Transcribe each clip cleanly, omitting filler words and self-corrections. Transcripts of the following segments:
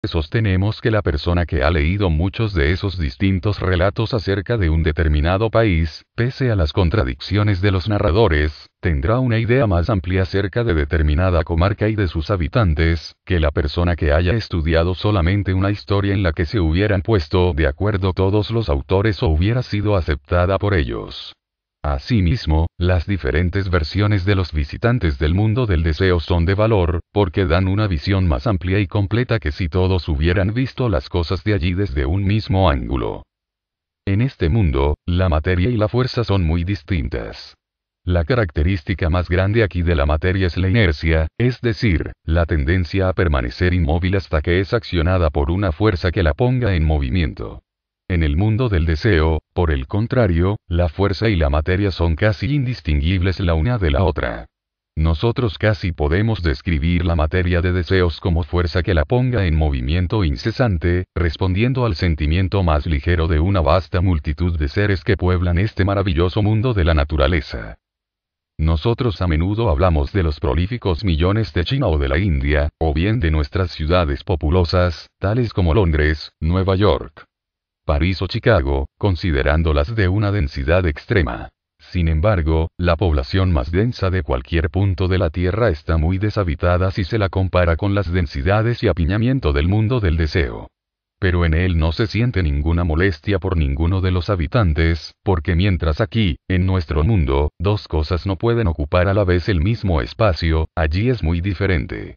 Sostenemos que la persona que ha leído muchos de esos distintos relatos acerca de un determinado país, pese a las contradicciones de los narradores, tendrá una idea más amplia acerca de determinada comarca y de sus habitantes, que la persona que haya estudiado solamente una historia en la que se hubieran puesto de acuerdo todos los autores o hubiera sido aceptada por ellos. Asimismo, las diferentes versiones de los visitantes del mundo del deseo son de valor, porque dan una visión más amplia y completa que si todos hubieran visto las cosas de allí desde un mismo ángulo. En este mundo, la materia y la fuerza son muy distintas. La característica más grande aquí de la materia es la inercia, es decir, la tendencia a permanecer inmóvil hasta que es accionada por una fuerza que la ponga en movimiento. En el mundo del deseo, por el contrario, la fuerza y la materia son casi indistinguibles la una de la otra. Nosotros casi podemos describir la materia de deseos como fuerza que la ponga en movimiento incesante, respondiendo al sentimiento más ligero de una vasta multitud de seres que pueblan este maravilloso mundo de la naturaleza. Nosotros a menudo hablamos de los prolíficos millones de China o de la India, o bien de nuestras ciudades populosas, tales como Londres, Nueva York, París o Chicago, considerándolas de una densidad extrema. Sin embargo, la población más densa de cualquier punto de la Tierra está muy deshabitada si se la compara con las densidades y apiñamiento del mundo del deseo. Pero en él no se siente ninguna molestia por ninguno de los habitantes, porque mientras aquí, en nuestro mundo, dos cosas no pueden ocupar a la vez el mismo espacio, allí es muy diferente.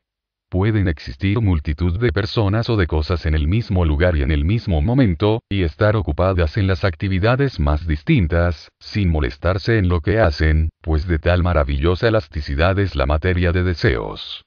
Pueden existir multitud de personas o de cosas en el mismo lugar y en el mismo momento, y estar ocupadas en las actividades más distintas, sin molestarse en lo que hacen, pues de tal maravillosa elasticidad es la materia de deseos.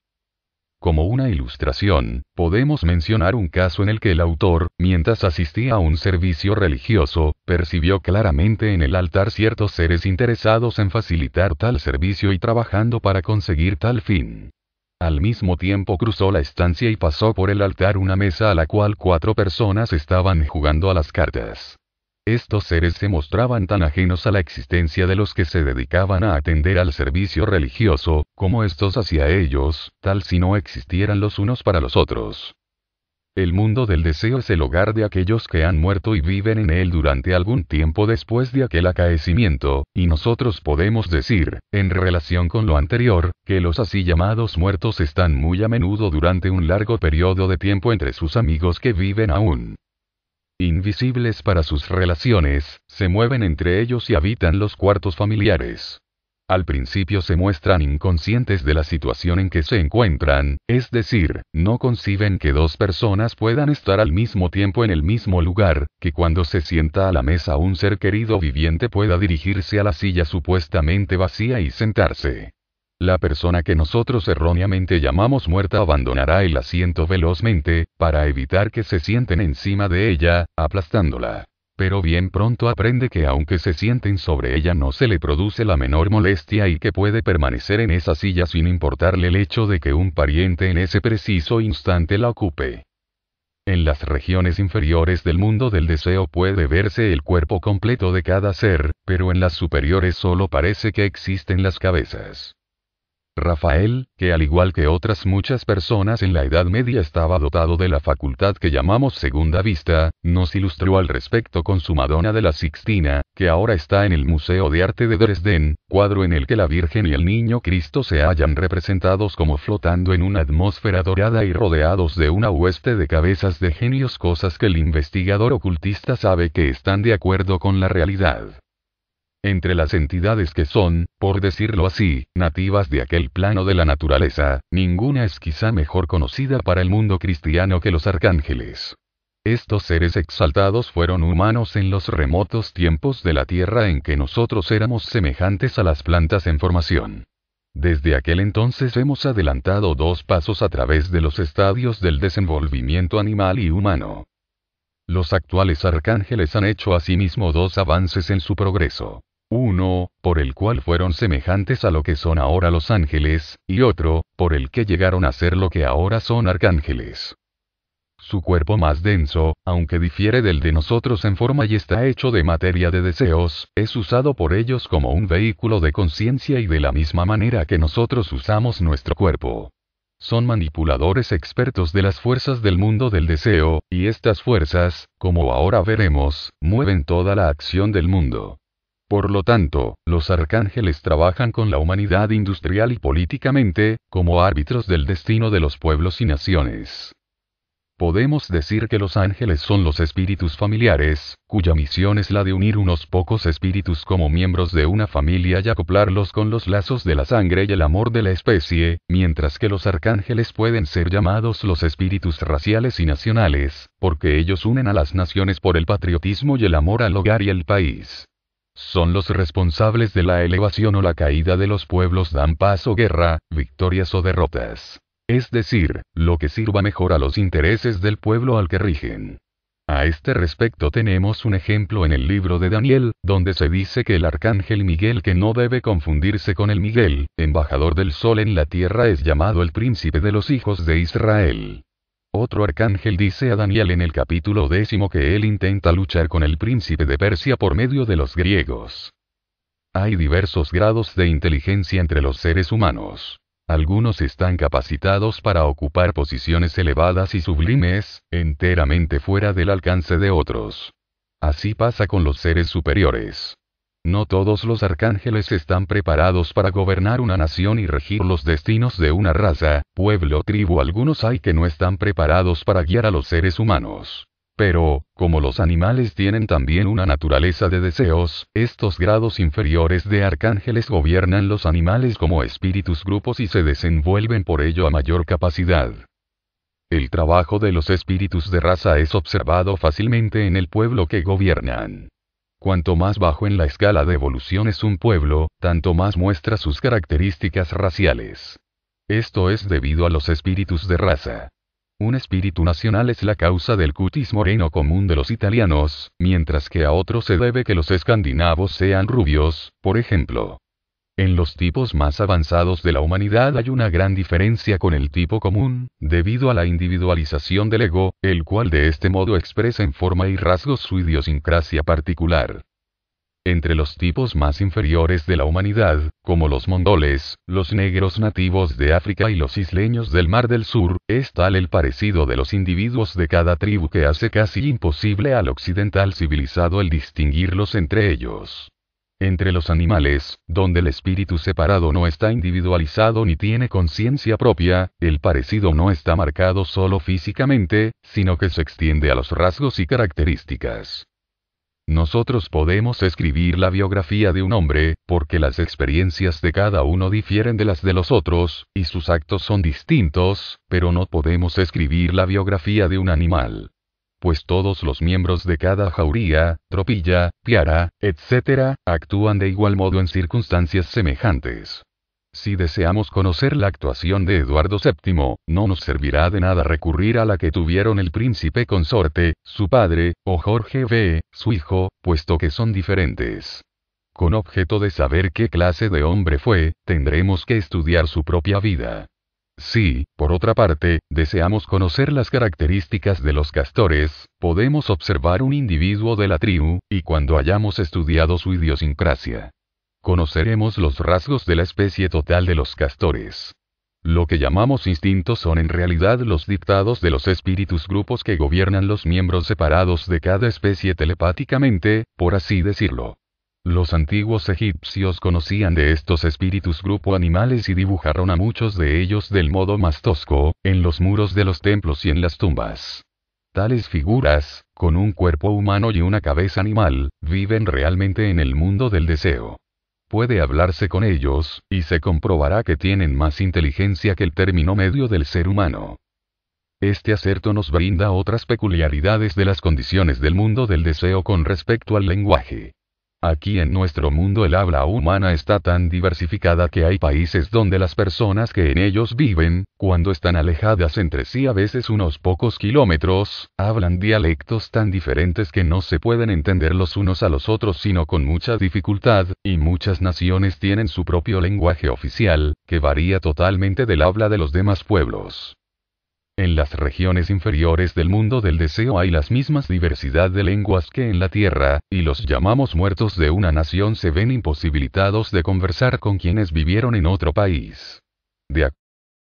Como una ilustración, podemos mencionar un caso en el que el autor, mientras asistía a un servicio religioso, percibió claramente en el altar ciertos seres interesados en facilitar tal servicio y trabajando para conseguir tal fin. Al mismo tiempo cruzó la estancia y pasó por el altar una mesa a la cual 4 personas estaban jugando a las cartas. Estos seres se mostraban tan ajenos a la existencia de los que se dedicaban a atender al servicio religioso, como estos hacia ellos, tal si no existieran los unos para los otros. El mundo del deseo es el hogar de aquellos que han muerto y viven en él durante algún tiempo después de aquel acaecimiento, y nosotros podemos decir, en relación con lo anterior, que los así llamados muertos están muy a menudo durante un largo periodo de tiempo entre sus amigos que viven aún. Invisibles para sus relaciones, se mueven entre ellos y habitan los cuartos familiares. Al principio se muestran inconscientes de la situación en que se encuentran, es decir, no conciben que 2 personas puedan estar al mismo tiempo en el mismo lugar, que cuando se sienta a la mesa un ser querido viviente pueda dirigirse a la silla supuestamente vacía y sentarse. La persona que nosotros erróneamente llamamos muerta abandonará el asiento velozmente, para evitar que se sienten encima de ella, aplastándola. Pero bien pronto aprende que aunque se sienten sobre ella no se le produce la menor molestia y que puede permanecer en esa silla sin importarle el hecho de que un pariente en ese preciso instante la ocupe. En las regiones inferiores del mundo del deseo puede verse el cuerpo completo de cada ser, pero en las superiores solo parece que existen las cabezas. Rafael, que al igual que otras muchas personas en la Edad Media estaba dotado de la facultad que llamamos segunda vista, nos ilustró al respecto con su Madonna de la Sixtina, que ahora está en el Museo de Arte de Dresden, cuadro en el que la Virgen y el Niño Cristo se hallan representados como flotando en una atmósfera dorada y rodeados de una hueste de cabezas de genios, cosas que el investigador ocultista sabe que están de acuerdo con la realidad. Entre las entidades que son, por decirlo así, nativas de aquel plano de la naturaleza, ninguna es quizá mejor conocida para el mundo cristiano que los arcángeles. Estos seres exaltados fueron humanos en los remotos tiempos de la tierra en que nosotros éramos semejantes a las plantas en formación. Desde aquel entonces hemos adelantado 2 pasos a través de los estadios del desenvolvimiento animal y humano. Los actuales arcángeles han hecho asimismo 2 avances en su progreso. Uno, por el cual fueron semejantes a lo que son ahora los ángeles, y otro, por el que llegaron a ser lo que ahora son arcángeles. Su cuerpo más denso, aunque difiere del de nosotros en forma y está hecho de materia de deseos, es usado por ellos como un vehículo de conciencia y de la misma manera que nosotros usamos nuestro cuerpo. Son manipuladores expertos de las fuerzas del mundo del deseo, y estas fuerzas, como ahora veremos, mueven toda la acción del mundo. Por lo tanto, los arcángeles trabajan con la humanidad industrial y políticamente, como árbitros del destino de los pueblos y naciones. Podemos decir que los ángeles son los espíritus familiares, cuya misión es la de unir unos pocos espíritus como miembros de una familia y acoplarlos con los lazos de la sangre y el amor de la especie, mientras que los arcángeles pueden ser llamados los espíritus raciales y nacionales, porque ellos unen a las naciones por el patriotismo y el amor al hogar y al país. Son los responsables de la elevación o la caída de los pueblos, dan paz o guerra, victorias o derrotas. Es decir, lo que sirva mejor a los intereses del pueblo al que rigen. A este respecto tenemos un ejemplo en el libro de Daniel, donde se dice que el arcángel Miguel, que no debe confundirse con el Miguel, embajador del sol en la tierra, es llamado el príncipe de los hijos de Israel. Otro arcángel dice a Daniel en el capítulo 10 que él intenta luchar con el príncipe de Persia por medio de los griegos. Hay diversos grados de inteligencia entre los seres humanos. Algunos están capacitados para ocupar posiciones elevadas y sublimes, enteramente fuera del alcance de otros. Así pasa con los seres superiores. No todos los arcángeles están preparados para gobernar una nación y regir los destinos de una raza, pueblo o tribu. Algunos hay que no están preparados para guiar a los seres humanos. Pero, como los animales tienen también una naturaleza de deseos, estos grados inferiores de arcángeles gobiernan los animales como espíritus grupos y se desenvuelven por ello a mayor capacidad. El trabajo de los espíritus de raza es observado fácilmente en el pueblo que gobiernan. Cuanto más bajo en la escala de evolución es un pueblo, tanto más muestra sus características raciales. Esto es debido a los espíritus de raza. Un espíritu nacional es la causa del cutis moreno común de los italianos, mientras que a otro se debe que los escandinavos sean rubios, por ejemplo. En los tipos más avanzados de la humanidad hay una gran diferencia con el tipo común, debido a la individualización del ego, el cual de este modo expresa en forma y rasgos su idiosincrasia particular. Entre los tipos más inferiores de la humanidad, como los mongoles, los negros nativos de África y los isleños del Mar del Sur, es tal el parecido de los individuos de cada tribu que hace casi imposible al occidental civilizado el distinguirlos entre ellos. Entre los animales, donde el espíritu separado no está individualizado ni tiene conciencia propia, el parecido no está marcado solo físicamente, sino que se extiende a los rasgos y características. Nosotros podemos escribir la biografía de un hombre, porque las experiencias de cada uno difieren de las de los otros, y sus actos son distintos, pero no podemos escribir la biografía de un animal. Pues todos los miembros de cada jauría, tropilla, piara, etc., actúan de igual modo en circunstancias semejantes. Si deseamos conocer la actuación de Eduardo VII, no nos servirá de nada recurrir a la que tuvieron el príncipe consorte, su padre, o Jorge V., su hijo, puesto que son diferentes. Con objeto de saber qué clase de hombre fue, tendremos que estudiar su propia vida. Si, por otra parte, deseamos conocer las características de los castores, podemos observar un individuo de la tribu, y cuando hayamos estudiado su idiosincrasia, conoceremos los rasgos de la especie total de los castores. Lo que llamamos instintos son en realidad los dictados de los espíritus grupos que gobiernan los miembros separados de cada especie telepáticamente, por así decirlo. Los antiguos egipcios conocían de estos espíritus grupo animales y dibujaron a muchos de ellos del modo más tosco, en los muros de los templos y en las tumbas. Tales figuras, con un cuerpo humano y una cabeza animal, viven realmente en el mundo del deseo. Puede hablarse con ellos, y se comprobará que tienen más inteligencia que el término medio del ser humano. Este acerto nos brinda otras peculiaridades de las condiciones del mundo del deseo con respecto al lenguaje. Aquí en nuestro mundo el habla humana está tan diversificada que hay países donde las personas que en ellos viven, cuando están alejadas entre sí a veces unos pocos kilómetros, hablan dialectos tan diferentes que no se pueden entender los unos a los otros sino con mucha dificultad, y muchas naciones tienen su propio lenguaje oficial, que varía totalmente del habla de los demás pueblos. En las regiones inferiores del mundo del deseo hay las mismas diversidad de lenguas que en la tierra, y los llamados muertos de una nación se ven imposibilitados de conversar con quienes vivieron en otro país. De